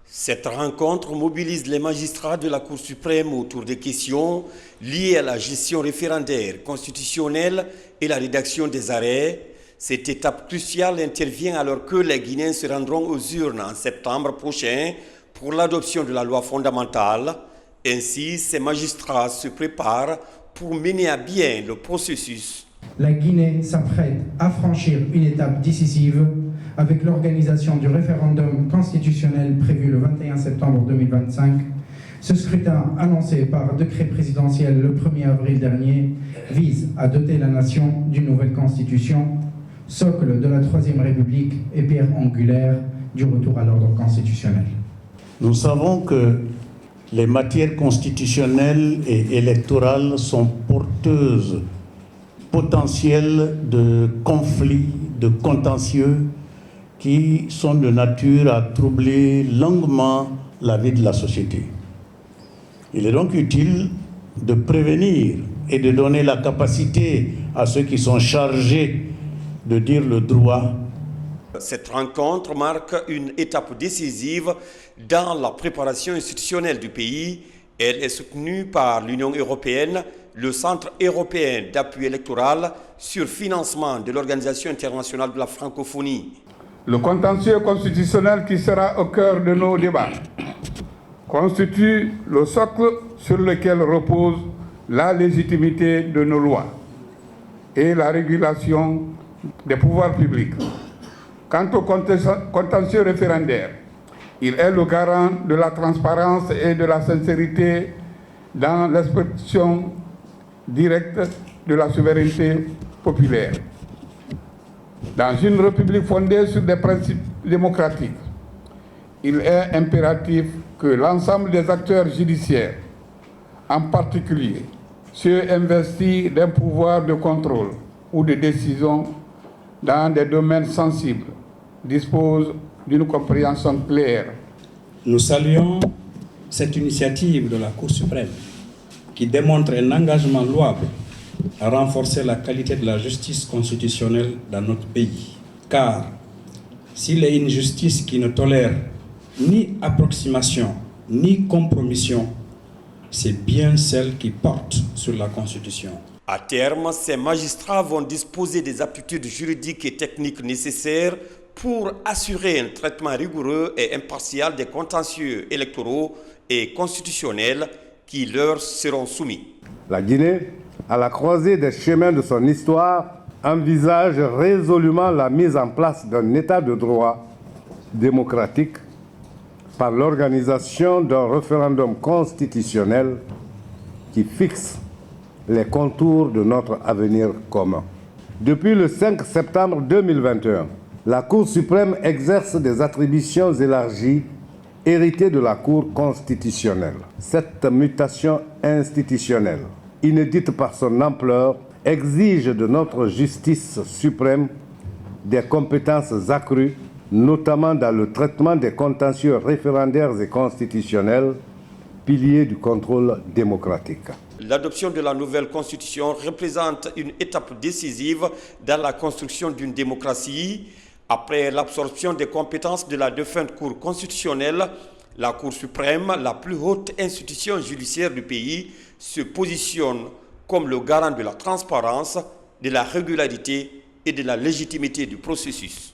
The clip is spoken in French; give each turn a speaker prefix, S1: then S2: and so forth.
S1: Cette rencontre mobilise les magistrats de la Cour suprême autour des questions liées à la gestion référendaire, constitutionnelle et la rédaction des arrêts. Cette étape cruciale intervient alors que les Guinéens se rendront aux urnes en septembre prochain pour l'adoption de la loi fondamentale. Ainsi, ces magistrats se préparent pour mener à bien le processus.
S2: La Guinée s'apprête à franchir une étape décisive avec l'organisation du référendum constitutionnel prévu le 21 septembre 2025. Ce scrutin, annoncé par décret présidentiel le 1er avril dernier, vise à doter la nation d'une nouvelle constitution, socle de la Troisième République et pierre angulaire du retour à l'ordre constitutionnel.
S3: Nous savons que les matières constitutionnelles et électorales sont porteuses potentielles de conflits, de contentieux qui sont de nature à troubler longuement la vie de la société. Il est donc utile de prévenir et de donner la capacité à ceux qui sont chargés de dire le droit.
S1: Cette rencontre marque une étape décisive dans la préparation institutionnelle du pays. Elle est soutenue par l'Union européenne, le Centre européen d'appui électoral sur financement de l'Organisation internationale de la francophonie.
S4: Le contentieux constitutionnel qui sera au cœur de nos débats constitue le socle sur lequel repose la légitimité de nos lois et la régulation des pouvoirs publics. Quant au contentieux référendaire, il est le garant de la transparence et de la sincérité dans l'expression directe de la souveraineté populaire. Dans une république fondée sur des principes démocratiques, il est impératif que l'ensemble des acteurs judiciaires, en particulier ceux investis d'un pouvoir de contrôle ou de décision dans des domaines sensibles, disposent d'une compréhension claire.
S5: Nous saluons cette initiative de la Cour suprême qui démontre un engagement louable à renforcer la qualité de la justice constitutionnelle dans notre pays. Car s'il est une justice qui ne tolère ni approximation ni compromission, c'est bien celle qui porte sur la Constitution.
S1: À terme, ces magistrats vont disposer des aptitudes juridiques et techniques nécessaires pour assurer un traitement rigoureux et impartial des contentieux électoraux et constitutionnels qui leur seront soumis.
S6: La Guinée, à la croisée des chemins de son histoire, envisage résolument la mise en place d'un état de droit démocratique par l'organisation d'un référendum constitutionnel qui fixe les contours de notre avenir commun. Depuis le 5 septembre 2021, la Cour suprême exerce des attributions élargies héritées de la Cour constitutionnelle. Cette mutation institutionnelle, inédite par son ampleur, exige de notre justice suprême des compétences accrues, notamment dans le traitement des contentieux référendaires et constitutionnels, piliers du contrôle démocratique.
S1: L'adoption de la nouvelle constitution représente une étape décisive dans la construction d'une démocratie. Après l'absorption des compétences de la défunte Cour constitutionnelle, la Cour suprême, la plus haute institution judiciaire du pays, se positionne comme le garant de la transparence, de la régularité et de la légitimité du processus.